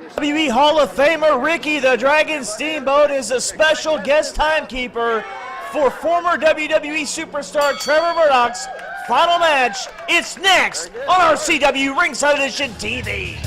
WWE Hall of Famer Ricky the Dragon Steamboat is a special guest timekeeper for former WWE superstar Trevor Murdoch's final match. It's next on RCW Ringside Edition TV.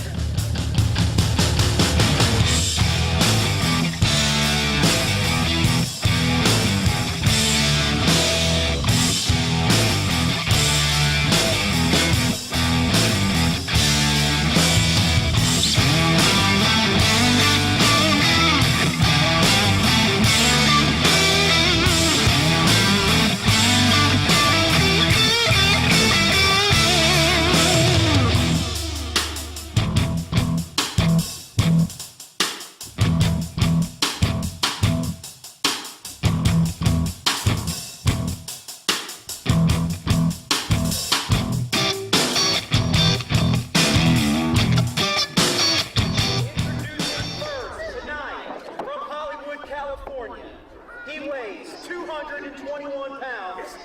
He weighs 221 pounds.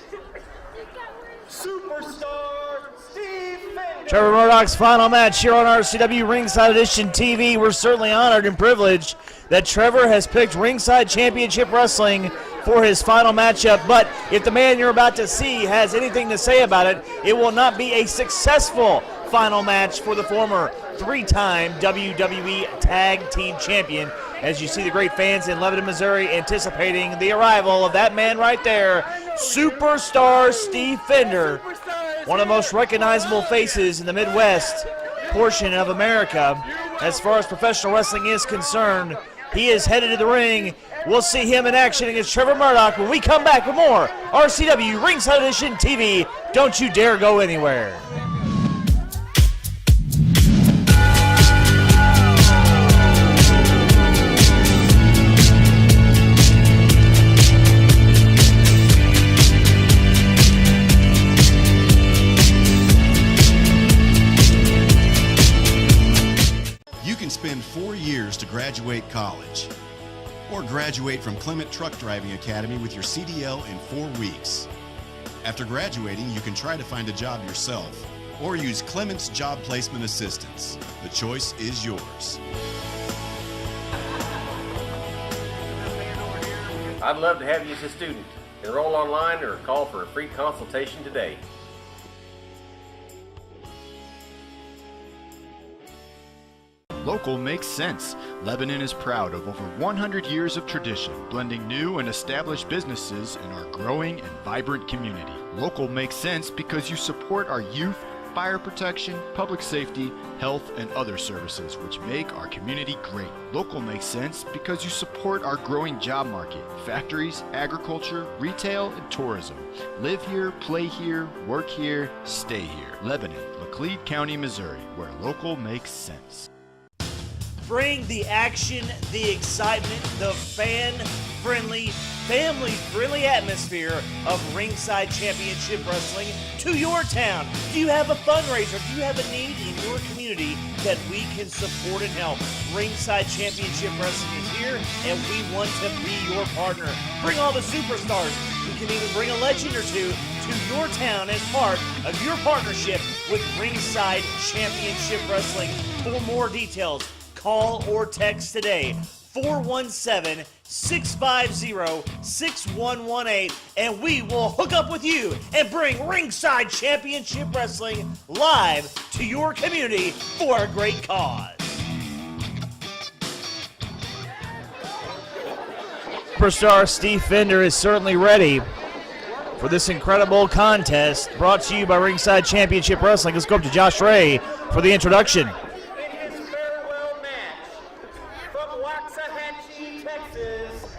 Superstar Steve Fender. Trevor Murdoch's final match here on RCW Ringside Edition TV. We're certainly honored and privileged that Trevor has picked Ringside Championship Wrestling for his final matchup. But if the man you're about to see has anything to say about it, it will not be a successful final match for the former three-time WWE Tag Team Champion. As you see the great fans in Lebanon, Missouri anticipating the arrival of that man right there, Superstar Steve Fender, one of the most recognizable faces in the Midwest portion of America. As far as professional wrestling is concerned, he is headed to the ring. We'll see him in action against Trevor Murdoch when we come back with more RCW Ringside Edition TV. Don't you dare go anywhere. Spend 4 years to graduate college, or graduate from Clement Truck Driving Academy with your CDL in 4 weeks. After graduating, you can try to find a job yourself, or use Clement's Job Placement Assistance. The choice is yours. I'd love to have you as a student. Enroll online or call for a free consultation today. Local makes sense. Lebanon is proud of over 100 years of tradition, blending new and established businesses in our growing and vibrant community. Local makes sense because you support our youth, fire protection, public safety, health, and other services which make our community great. Local makes sense because you support our growing job market, factories, agriculture, retail, and tourism. Live here, play here, work here, stay here. Lebanon, Laclede County, Missouri, where local makes sense. Bring the action, the excitement, the fan-friendly, family-friendly atmosphere of Ringside Championship Wrestling to your town. Do you have a fundraiser? Do you have a need in your community that we can support and help? Ringside Championship Wrestling is here, and we want to be your partner. Bring all the superstars. We can even bring a legend or two to your town as part of your partnership with Ringside Championship Wrestling. For more details, call or text today, 417-650-6118, and we will hook up with you and bring Ringside Championship Wrestling live to your community for a great cause. Superstar Steve Fender is certainly ready for this incredible contest brought to you by Ringside Championship Wrestling. Let's go up to Josh Ray for the introduction. Texas,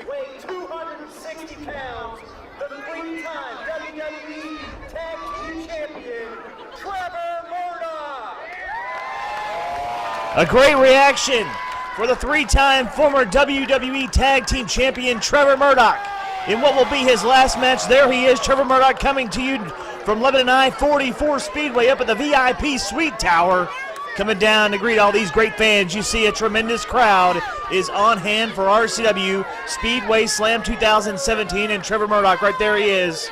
weighing 260 pounds, the three-time WWE Tag Team Champion, Trevor Murdoch. A great reaction for the three-time former WWE Tag Team Champion, Trevor Murdoch. In what will be his last match, there he is, Trevor Murdoch, coming to you from Lebanon I-44 Speedway up at the VIP Suite Tower. Coming down to greet all these great fans. You see a tremendous crowd is on hand for RCW Speedway Slam 2017, and Trevor Murdoch, right there he is,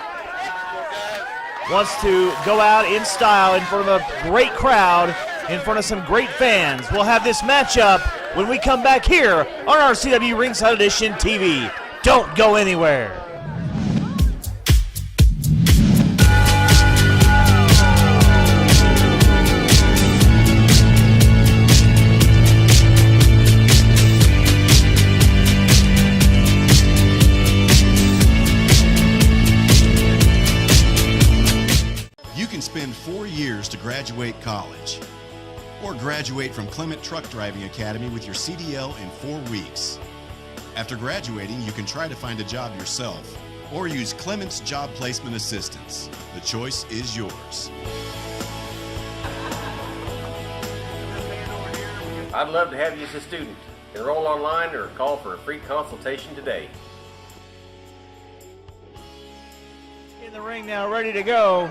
wants to go out in style in front of a great crowd in front of some great fans. We'll have this matchup when we come back here on RCW Ringside Edition TV. Don't go anywhere. You can spend 4 years to graduate college, or graduate from Clement Truck Driving Academy with your CDL in 4 weeks. After graduating, you can try to find a job yourself, or use Clement's Job Placement Assistance. The choice is yours. I'd love to have you as a student. Enroll online or call for a free consultation today. In the ring now, ready to go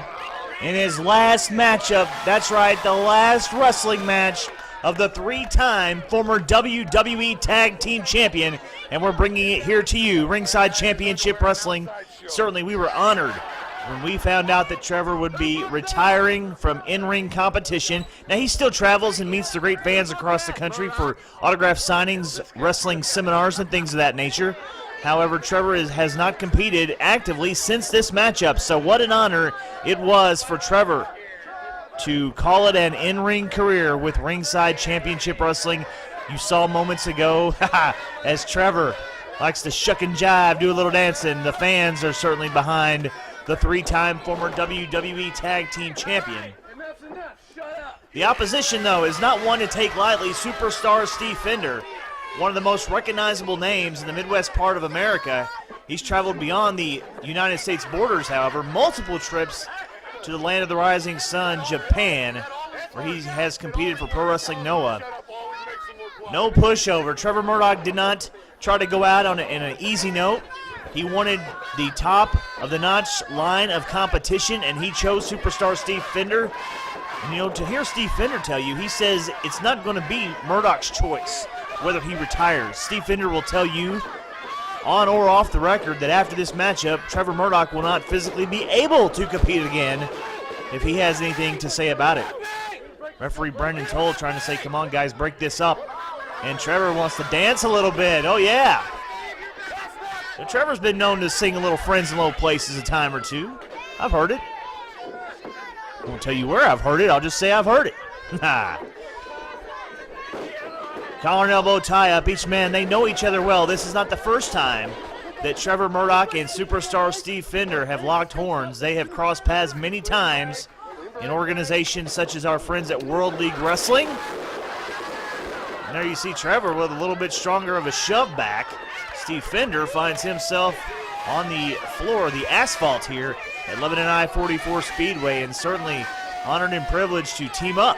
in his last matchup. That's right, the last wrestling match of the 3-time former WWE Tag Team Champion, and we're bringing it here to you, Ringside Championship Wrestling. Certainly we were honored when we found out that Trevor would be retiring from in-ring competition. Now, he still travels and meets the great fans across the country for autograph signings, wrestling seminars, and things of that nature. However, Trevor has not competed actively since this matchup, so what an honor it was for Trevor to call it an in-ring career with Ringside Championship Wrestling. You saw moments ago as Trevor likes to shuck and jive, do a little dancing. The fans are certainly behind the 3-time former WWE Tag Team Champion. The opposition, though, is not one to take lightly. Superstar Steve Fender, one of the most recognizable names in the Midwest part of America. He's traveled beyond the United States borders, however, multiple trips to the land of the rising sun, Japan, where he has competed for Pro Wrestling Noah. No pushover. Trevor Murdoch did not try to go out in an easy note. He wanted the top of the notch line of competition, and he chose Superstar Steve Fender. And, you know, to hear Steve Fender tell you, he says it's not going to be Murdoch's choice whether he retires. Steve Fender will tell you on or off the record that after this matchup, Trevor Murdoch will not physically be able to compete again if he has anything to say about it. Referee Brendan Toll trying to say, come on guys, break this up. And Trevor wants to dance a little bit. Oh yeah. So Trevor's been known to sing a little Friends in Low Places a time or two. I've heard it. I won't tell you where I've heard it, I'll just say I've heard it. Collar and elbow tie-up. Each man, they know each other well. This is not the first time that Trevor Murdoch and Superstar Steve Fender have locked horns. They have crossed paths many times in organizations such as our friends at World League Wrestling. And there you see Trevor with a little bit stronger of a shove back. Steve Fender finds himself on the floor, the asphalt here at Lebanon I-44 Speedway, and certainly honored and privileged to team up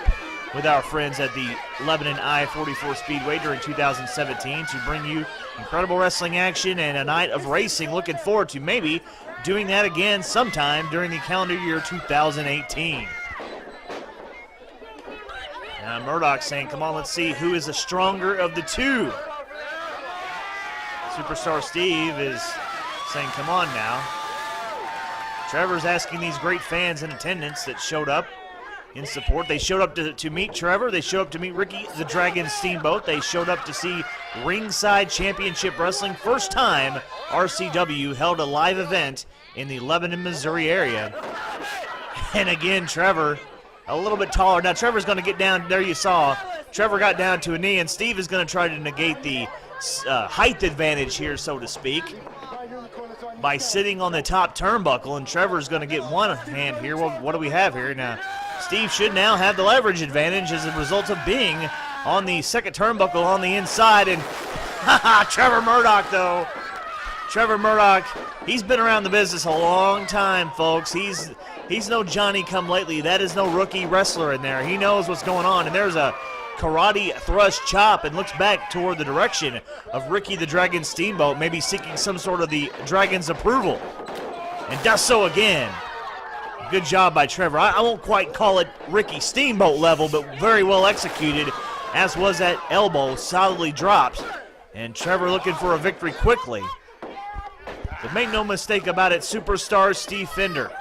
with our friends at the Lebanon I-44 Speedway during 2017 to bring you incredible wrestling action and a night of racing. Looking forward to maybe doing that again sometime during the calendar year 2018. Now Murdoch saying, come on, let's see who is the stronger of the two. Superstar Steve is saying, come on now. Trevor's asking these great fans in attendance that showed up in support. They showed up to meet Trevor. They showed up to meet Ricky the Dragon Steamboat. They showed up to see Ringside Championship Wrestling. First time RCW held a live event in the Lebanon, Missouri area. And again, Trevor, a little bit taller. Now Trevor's going to get down. There you saw. Trevor got down to a knee, and Steve is going to try to negate the height advantage here, so to speak, by sitting on the top turnbuckle. And Trevor's going to get one hand here. Well, what do we have here now? Steve should now have the leverage advantage as a result of being on the second turnbuckle on the inside. And Trevor Murdoch, though. Trevor Murdoch, he's been around the business a long time, folks. He's no Johnny-come-lately. That is no rookie wrestler in there. He knows what's going on. And there's a karate thrust chop, and looks back toward the direction of Ricky the Dragon Steamboat, maybe seeking some sort of the Dragon's approval. And does so again. Good job by Trevor. I won't quite call it Ricky Steamboat level, but very well executed, as was that elbow, solidly dropped. And Trevor looking for a victory quickly. But make no mistake about it, Superstar Steve Fender.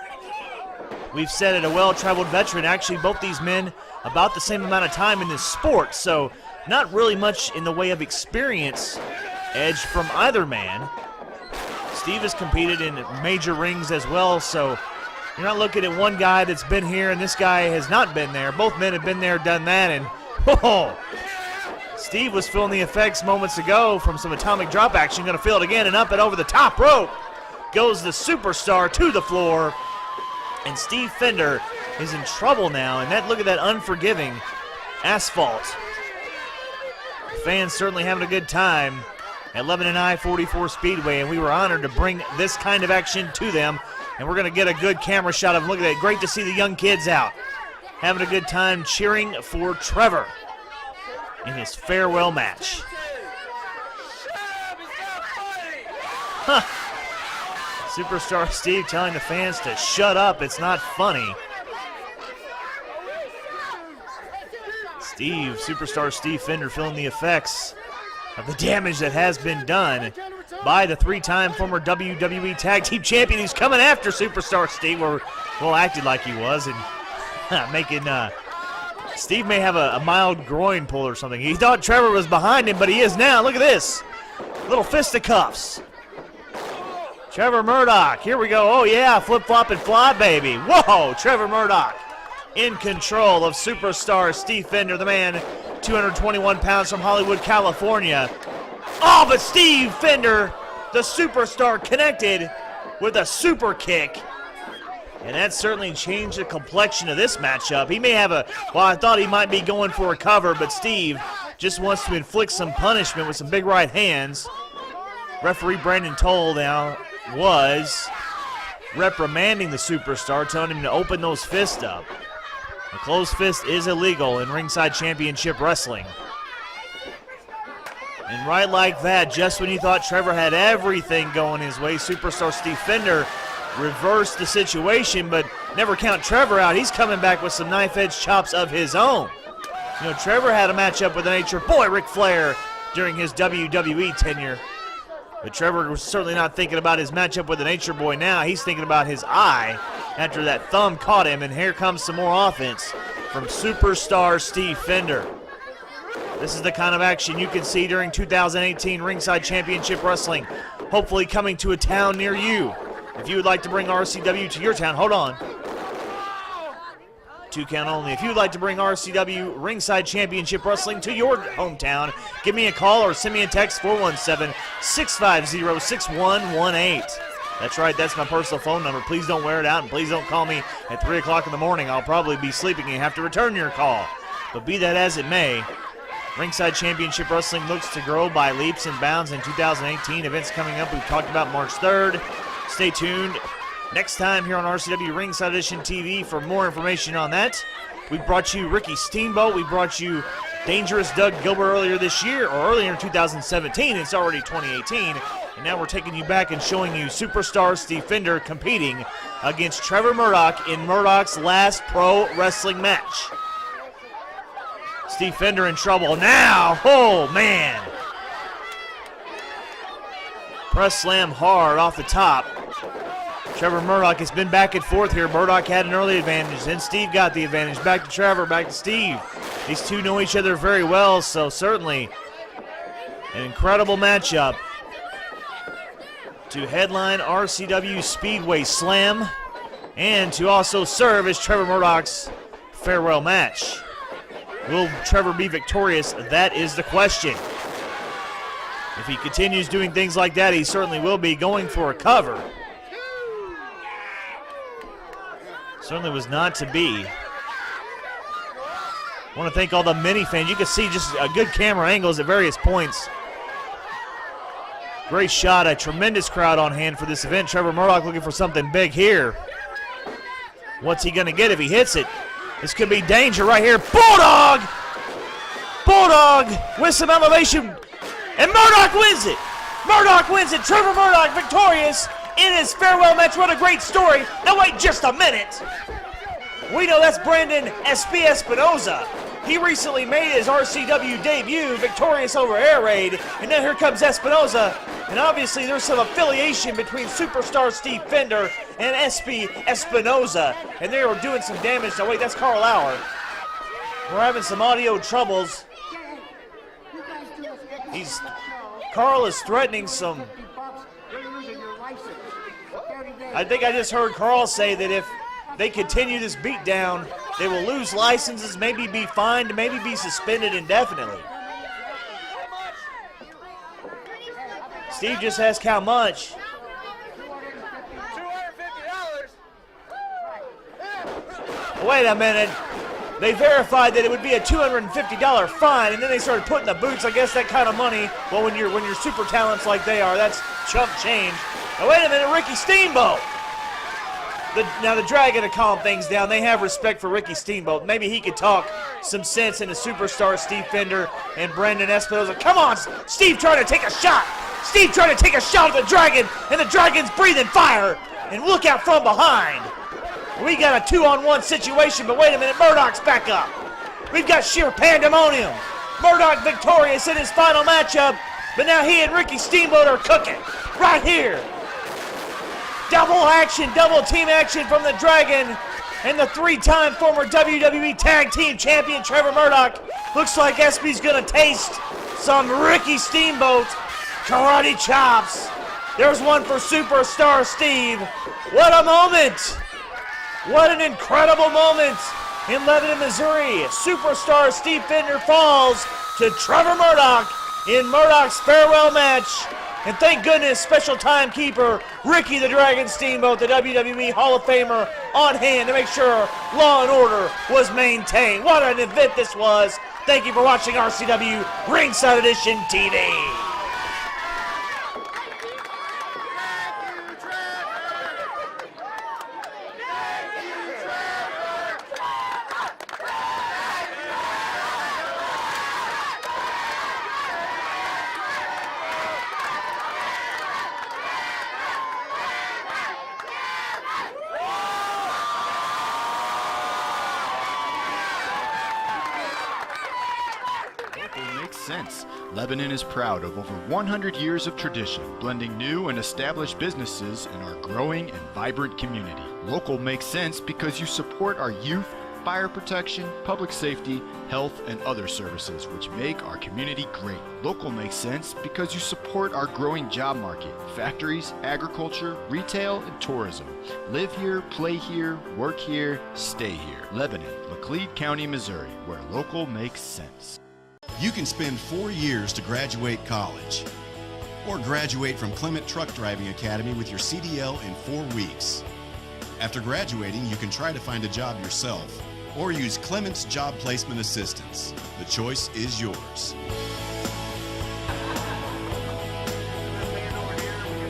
We've said it, a well-traveled veteran. Actually, both these men about the same amount of time in this sport, so not really much in the way of experience edge from either man. Steve has competed in major rings as well, so you're not looking at one guy that's been here and this guy has not been there. Both men have been there, done that, and whoa! Steve was feeling the effects moments ago from some atomic drop action. Going to feel it again, and up and over the top rope goes the superstar to the floor, and Steve Fender is in trouble now. And look at that unforgiving asphalt. The fans certainly having a good time at Lebanon I-44 Speedway, and we were honored to bring this kind of action to them. And we're going to get a good camera shot of them. Look at that. Great to see the young kids out having a good time cheering for Trevor in his farewell match. Huh. Superstar Steve telling the fans to shut up, it's not funny. Superstar Steve Fender feeling the effects of the damage that has been done by the three-time former WWE Tag Team Champion. He's coming after Superstar Steve, acted like he was, and making Steve may have a mild groin pull or something. He thought Trevor was behind him, but he is now. Look at this. Little fisticuffs. Trevor Murdoch. Here we go. Oh, yeah. Flip-flop and fly, baby. Whoa. Trevor Murdoch in control of Superstar Steve Fender, the man, 221 pounds from Hollywood, California. Oh, but Steve Fender, the superstar, connected with a super kick. And that certainly changed the complexion of this matchup. He may have I thought he might be going for a cover, but Steve just wants to inflict some punishment with some big right hands. Referee Brandon Toll now was reprimanding the superstar, telling him to open those fists up. A closed fist is illegal in Ringside Championship Wrestling. And right like that, just when you thought Trevor had everything going his way, Superstar Steve Fender reversed the situation, but never count Trevor out. He's coming back with some knife-edge chops of his own. You know, Trevor had a matchup with the Nature Boy, Ric Flair, during his WWE tenure. But Trevor was certainly not thinking about his matchup with the Nature Boy now. He's thinking about his eye after that thumb caught him, and here comes some more offense from Superstar Steve Fender. This is the kind of action you can see during 2018 Ringside Championship Wrestling, hopefully coming to a town near you. If you would like to bring RCW to your town, hold on. 2 count only. If you would like to bring RCW Ringside Championship Wrestling to your hometown, give me a call or send me a text, 417-650-6118. That's right, that's my personal phone number. Please don't wear it out, and please don't call me at 3 o'clock in the morning. I'll probably be sleeping and have to return your call. But be that as it may, Ringside Championship Wrestling looks to grow by leaps and bounds in 2018. Events coming up, we've talked about March 3rd. Stay tuned next time here on RCW Ringside Edition TV for more information on that. We brought you Ricky Steamboat. We brought you Dangerous Doug Gilbert earlier this year, or earlier in 2017. It's already 2018. And now we're taking you back and showing you Superstar Steve Fender competing against Trevor Murdoch in Murdoch's last pro wrestling match. Steve Fender in trouble now. Oh, man. Press slam hard off the top. Trevor Murdoch has been back and forth here. Murdoch had an early advantage, then Steve got the advantage. Back to Trevor, back to Steve. These two know each other very well, so certainly an incredible matchup to headline RCW Speedway Slam and to also serve as Trevor Murdoch's farewell match. Will Trevor be victorious? That is the question. If he continues doing things like that, he certainly will be going for a cover. Certainly was not to be. I want to thank all the mini fans. You can see just a good camera angles at various points. Great shot, a tremendous crowd on hand for this event. Trevor Murdoch looking for something big here. What's he going to get if he hits it? This could be danger right here. Bulldog! Bulldog with some elevation. And Murdoch wins it. Murdoch wins it. Trevor Murdoch victorious in his farewell match. What a great story. Now wait just a minute. We know that's Brandon S.P. Espinoza. He recently made his RCW debut, victorious over Reid. And now here comes Espinoza. And obviously there's some affiliation between Superstar Steve Fender and S.P. Espinoza. And they are doing some damage. Now wait, that's Carl Lauer. We're having some audio troubles. Carl is threatening some. I think I just heard Carl say that if they continue this beatdown, they will lose licenses, maybe be fined, maybe be suspended indefinitely. Steve just asked how much. $250. Wait a minute. They verified that it would be a $250 fine, and then they started putting the boots. I guess that kind of money, well, when you're super talents like they are, that's chump change. Now wait a minute, Ricky Steamboat. Now the Dragon to calm things down. They have respect for Ricky Steamboat. Maybe he could talk some sense into superstar Steve Fender and Brandon Espinosa. Come on, Steve trying to take a shot. Steve trying to take a shot at the Dragon, and the Dragon's breathing fire. And look out from behind. We got a 2-on-1 situation, but wait a minute, Murdoch's back up. We've got sheer pandemonium. Murdoch victorious in his final matchup, but now he and Ricky Steamboat are cooking right here. Double action, double team action from the Dragon and the 3-time former WWE Tag Team Champion Trevor Murdoch. Looks like SB's gonna taste some Ricky Steamboat karate chops. There's one for Superstar Steve. What a moment! What an incredible moment in Lebanon, Missouri. Superstar Steve Fender falls to Trevor Murdoch in Murdoch's farewell match. And thank goodness, special timekeeper Ricky the Dragon Steamboat, the WWE Hall of Famer, on hand to make sure law and order was maintained. What an event this was. Thank you for watching RCW Ringside Edition TV. Sense. Lebanon is proud of over 100 years of tradition, blending new and established businesses in our growing and vibrant community. Local makes sense because you support our youth, fire protection, public safety, health, and other services which make our community great. Local makes sense because you support our growing job market, factories, agriculture, retail, and tourism. Live here, play here, work here, stay here. Lebanon, Laclede County, Missouri, where local makes sense. You can spend 4 years to graduate college, or graduate from Clement Truck Driving Academy with your CDL in 4 weeks. After graduating, you can try to find a job yourself, or use Clement's Job Placement Assistance. The choice is yours.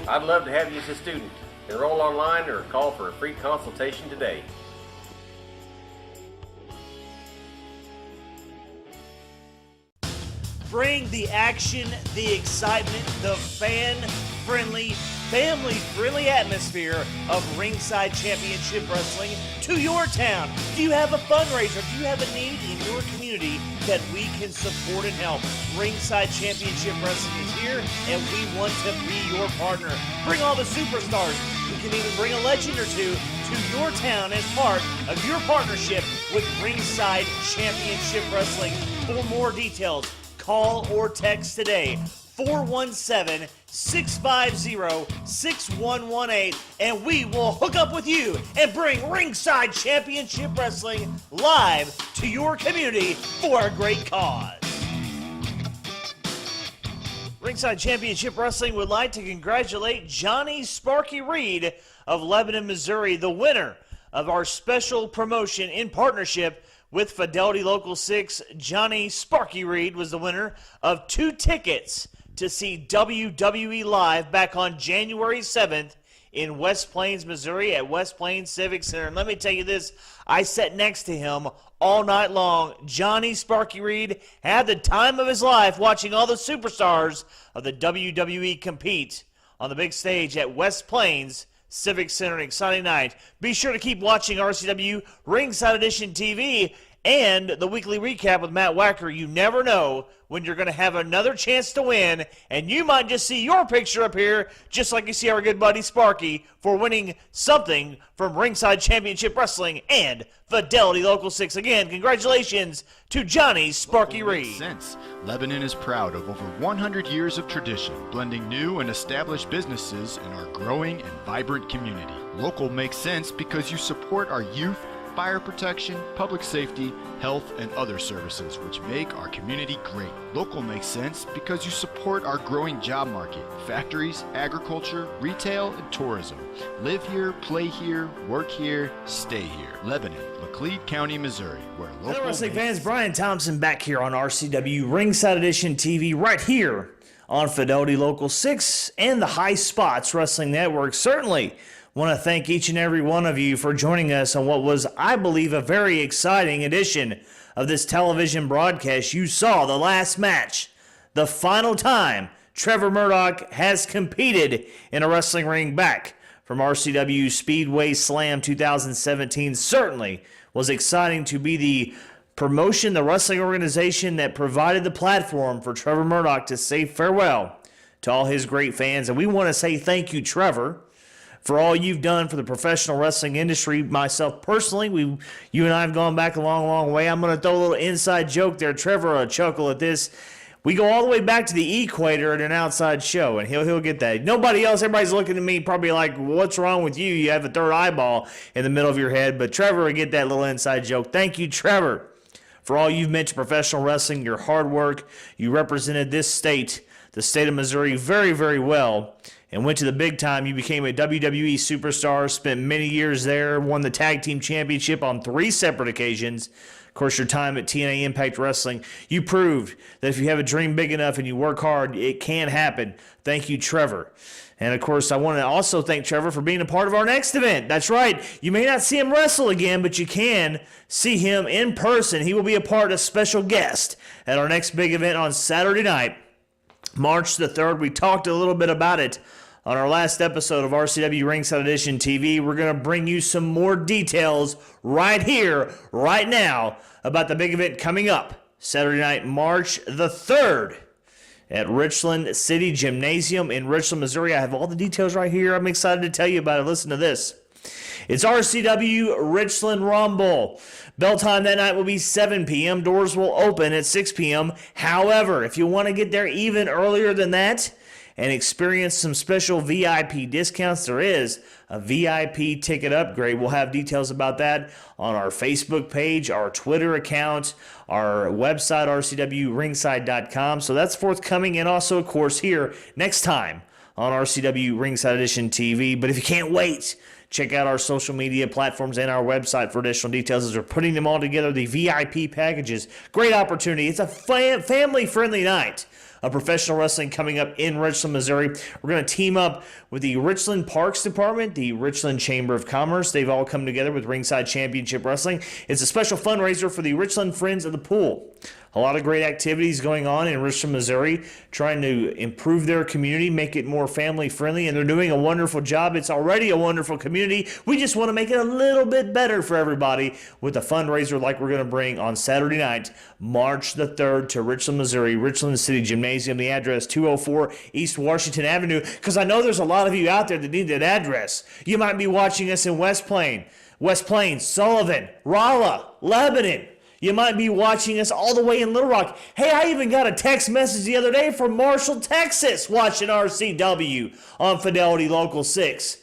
I'd love to have you as a student. Enroll online or call for a free consultation today. Bring the action, the excitement, the fan-friendly, family-friendly atmosphere of Ringside Championship Wrestling to your town. Do you have a fundraiser? Do you have a need in your community that we can support and help? Ringside Championship Wrestling is here, and we want to be your partner. Bring all the superstars. We can even bring a legend or two to your town as part of your partnership with Ringside Championship Wrestling. For more details, call or text today, 417-650-6118, and we will hook up with you and bring Ringside Championship Wrestling live to your community for a great cause. Ringside Championship Wrestling would like to congratulate Johnny Sparky Reid of Lebanon, Missouri, the winner of our special promotion in partnership with Fidelity Local 6. Johnny Sparky Reid was the winner of 2 tickets to see WWE Live back on January 7th in West Plains, Missouri at West Plains Civic Center. And let me tell you this, I sat next to him all night long. Johnny Sparky Reid had the time of his life watching all the superstars of the WWE compete on the big stage at West Plains Civic Center. An exciting night. Be sure to keep watching RCW Ringside Edition TV and the weekly recap with Matt Wacker. You never know when you're going to have another chance to win, and you might just see your picture up here, just like you see our good buddy Sparky, for winning something from Ringside Championship Wrestling and Fidelity Local 6. Again, congratulations to Johnny Sparky Reid. Sense. Lebanon is proud of over 100 years of tradition, blending new and established businesses in our growing and vibrant community. Local makes sense because you support our youth, fire protection, public safety, health, and other services which make our community great. Local makes sense because you support our growing job market, factories, agriculture, retail, and tourism. Live here, play here, work here, stay here. Lebanon, Laclede County, Missouri, where local Hello, wrestling makes fans. Brian Thompson back here on RCW Ringside Edition TV, right here on Fidelity Local 6 and the High Spots Wrestling Network. Certainly want to thank each and every one of you for joining us on what was, I believe, a very exciting edition of this television broadcast. You saw the last match, the final time Trevor Murdoch has competed in a wrestling ring back from RCW Speedway Slam 2017. Certainly was exciting to be the promotion, the wrestling organization that provided the platform for Trevor Murdoch to say farewell to all his great fans. And we want to say thank you, Trevor, for all you've done for the professional wrestling industry. Myself personally, you and I have gone back a long, long way. I'm going to throw a little inside joke there. Trevor will chuckle at this. We go all the way back to the equator at an outside show, and he'll get that. Nobody else, everybody's looking at me probably like, what's wrong with you? You have a third eyeball in the middle of your head. But Trevor will get that little inside joke. Thank you, Trevor, for all you've meant to professional wrestling, your hard work. You represented this state, the state of Missouri, very, very well, and went to the big time. You became a WWE superstar, spent many years there, won the tag team championship on 3 separate occasions. Of course, your time at TNA Impact Wrestling, you proved that if you have a dream big enough and you work hard, it can happen. Thank you, Trevor. And, of course, I want to also thank Trevor for being a part of our next event. That's right. You may not see him wrestle again, but you can see him in person. He will be a part, a special guest at our next big event on Saturday night, March the 3rd. We talked a little bit about it on our last episode of RCW Ringside Edition TV. We're going to bring you some more details right here, right now, about the big event coming up Saturday night, March the 3rd at Richland City Gymnasium in Richland, Missouri. I have all the details right here. I'm excited to tell you about it. Listen to this. It's RCW Richland Rumble. Bell time that night will be 7 p.m. Doors will open at 6 p.m. However, if you want to get there even earlier than that and experience some special VIP discounts, there is a VIP ticket upgrade. We'll have details about that on our Facebook page, our Twitter account, our website, rcwringside.com. So that's forthcoming, and also, of course, here next time on RCW Ringside Edition TV. But if you can't wait, check out our social media platforms and our website for additional details as we're putting them all together, the VIP packages. Great opportunity. It's a family-friendly night of professional wrestling coming up in Richland, Missouri. We're going to team up with the Richland Parks Department, the Richland Chamber of Commerce. They've all come together with Ringside Championship Wrestling. It's a special fundraiser for the Richland Friends of the Pool. A lot of great activities going on in Richland, Missouri, trying to improve their community, make it more family-friendly, and they're doing a wonderful job. It's already a wonderful community. We just want to make it a little bit better for everybody with a fundraiser like we're going to bring on Saturday night, March the 3rd, to Richland, Missouri, Richland City Gymnasium. The address, 204 East Washington Avenue, because I know there's a lot of you out there that need that address. You might be watching us in West Plains, Sullivan, Rolla, Lebanon. You might be watching us all the way in Little Rock. Hey, I even got a text message the other day from Marshall, Texas, watching RCW on Fidelity Local 6.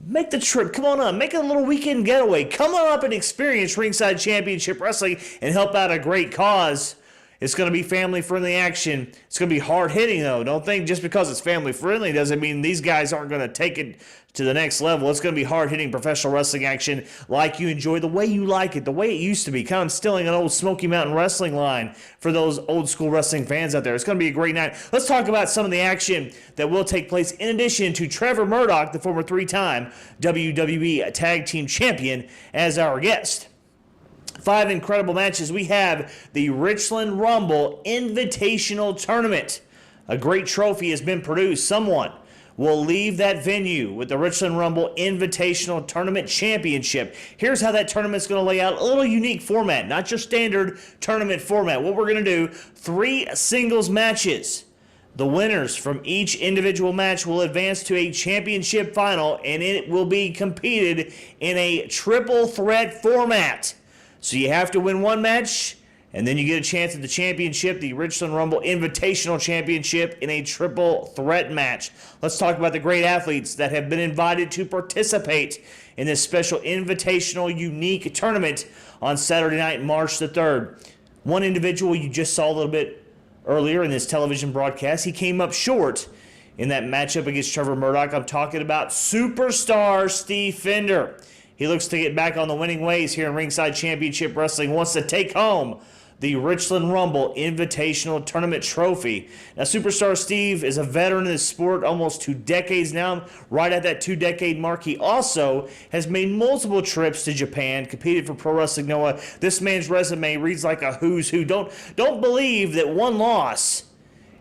Make the trip. Come on up. Make it a little weekend getaway. Come on up and experience Ringside Championship Wrestling and help out a great cause. It's going to be family-friendly action. It's going to be hard-hitting, though. Don't think just because it's family-friendly doesn't mean these guys aren't going to take it to the next level. It's going to be hard-hitting professional wrestling action like you enjoy, the way you like it, the way it used to be, kind of instilling an old Smoky Mountain wrestling line for those old-school wrestling fans out there. It's going to be a great night. Let's talk about some of the action that will take place in addition to Trevor Murdoch, the former 3-time WWE Tag Team Champion, as our guest. 5 incredible matches. We have the Richland Rumble Invitational Tournament. A great trophy has been produced. Someone will leave that venue with the Richland Rumble Invitational Tournament Championship. Here's how that tournament's going to lay out. A little unique format, not your standard tournament format. What we're going to do, 3 singles matches. The winners from each individual match will advance to a championship final, and it will be competed in a triple threat format. So you have to win one match, and then you get a chance at the championship, the Richland Rumble Invitational Championship, in a triple threat match. Let's talk about the great athletes that have been invited to participate in this special invitational unique tournament on Saturday night, March the 3rd. One individual you just saw a little bit earlier in this television broadcast, he came up short in that matchup against Trevor Murdoch. I'm talking about superstar Steve Fender. He looks to get back on the winning ways here in Ringside Championship Wrestling, wants to take home the Richland Rumble Invitational Tournament Trophy. Now, Superstar Steve is a veteran in this sport, almost 2 decades now, right at that 2-decade mark. He also has made multiple trips to Japan, competed for Pro Wrestling Noah. This man's resume reads like a who's who. Don't believe that one loss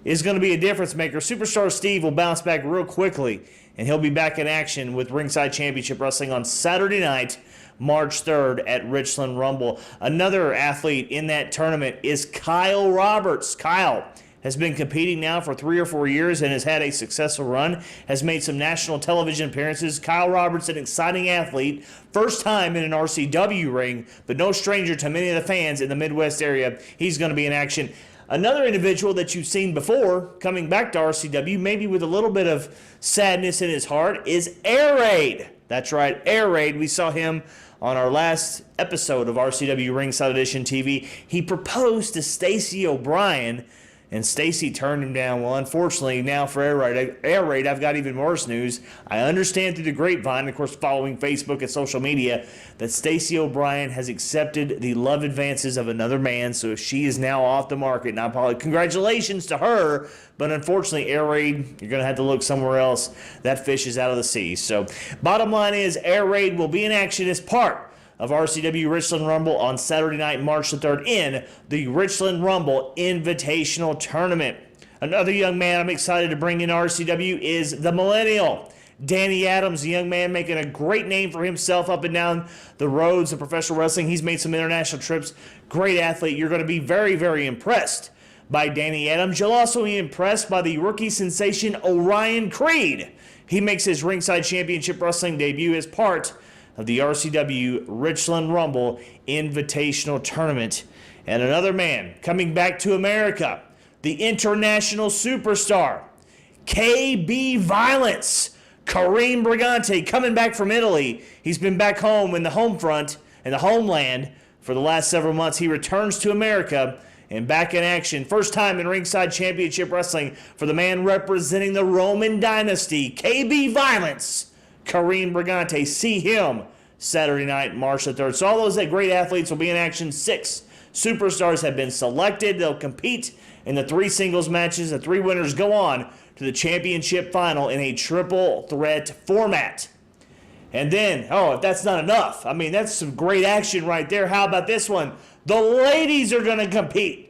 is going to be a difference maker. Superstar Steve will bounce back real quickly, and he'll be back in action with Ringside Championship Wrestling on Saturday night, March 3rd at Richland Rumble. Another athlete in that tournament is Kyle Roberts. Kyle has been competing now for 3 or 4 years and has had a successful run, has made some national television appearances. Kyle Roberts, an exciting athlete, first time in an RCW ring, but no stranger to many of the fans in the Midwest area. He's going to be in action. Another individual that you've seen before coming back to RCW, maybe with a little bit of sadness in his heart, is Reid. That's right, Reid. We saw him on our last episode of RCW Ringside Edition TV. He proposed to Stacey O'Brien, and Stacey turned him down. Well, unfortunately, now for Reid, I've got even worse news. I understand through the grapevine, of course, following Facebook and social media, that Stacey O'Brien has accepted the love advances of another man, so she is now off the market. Now, congratulations to her, but unfortunately, Reid, you're going to have to look somewhere else. That fish is out of the sea. So, bottom line is, Reid will be in action as part of RCW Richland Rumble on Saturday night, March the 3rd, in the Richland Rumble Invitational Tournament. Another young man I'm excited to bring in RCW is the Millennial, Danny Adams, a young man making a great name for himself up and down the roads of professional wrestling. He's made some international trips. Great athlete. You're going to be very, very impressed by Danny Adams. You'll also be impressed by the rookie sensation Orion Creed. He makes his Ringside Championship Wrestling debut as part of the RCW Richland Rumble Invitational Tournament. And another man coming back to America, the international superstar, KB Violence, Kareem Brigante, coming back from Italy. He's been back home in the home front, in the homeland, for the last several months. He returns to America and back in action. First time in Ringside Championship Wrestling for the man representing the Roman Dynasty, KB Violence, Kareem Brigante. See him Saturday night, March the 3rd. So all those great athletes will be in action. 6 superstars have been selected. They'll compete in the 3 singles matches. The 3 winners go on to the championship final in a triple threat format. And then, if that's not enough, I mean, that's some great action right there. How about this one? The ladies are going to compete.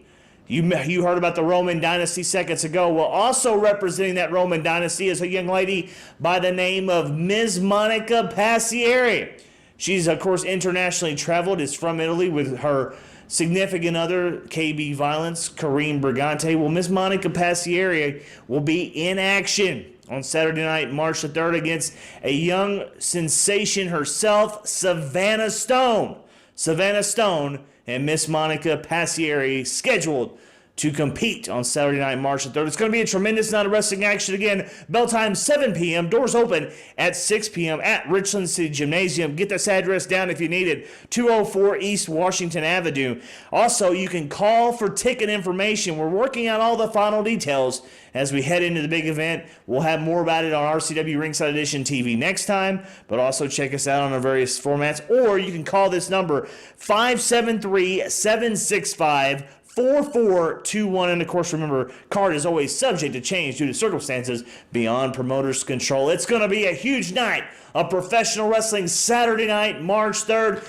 You heard about the Roman Dynasty seconds ago. Well, also representing that Roman Dynasty is a young lady by the name of Ms. Monica Passieri. She's, of course, internationally traveled, is from Italy with her significant other, KB Violence, Kareem Brigante. Well, Ms. Monica Passieri will be in action on Saturday night, March the 3rd, against a young sensation herself, Savannah Stone. Savannah Stone and Miss Monica Passieri scheduled to compete on Saturday night, March the 3rd. It's going to be a tremendous night of wrestling action again. Bell time 7 p.m. Doors open at 6 p.m. at Richland City Gymnasium. Get this address down if you need it. 204 East Washington Avenue. Also, you can call for ticket information. We're working out all the final details as we head into the big event. We'll have more about it on RCW Ringside Edition TV next time, but also check us out on our various formats. Or you can call this number, 573-765-4421. And of course, remember, card is always subject to change due to circumstances beyond promoters' control. It's going to be a huge night of professional wrestling Saturday night, March 3rd.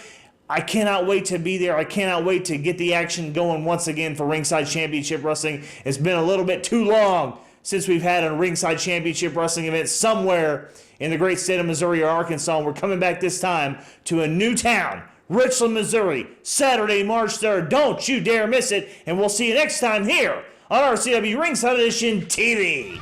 I cannot wait to be there. I cannot wait to get the action going once again for Ringside Championship Wrestling. It's been a little bit too long since we've had a Ringside Championship Wrestling event somewhere in the great state of Missouri or Arkansas. And we're coming back this time to a new town, Richland, Missouri, Saturday, March 3rd. Don't you dare miss it, and we'll see you next time here on RCW Ringside Edition TV.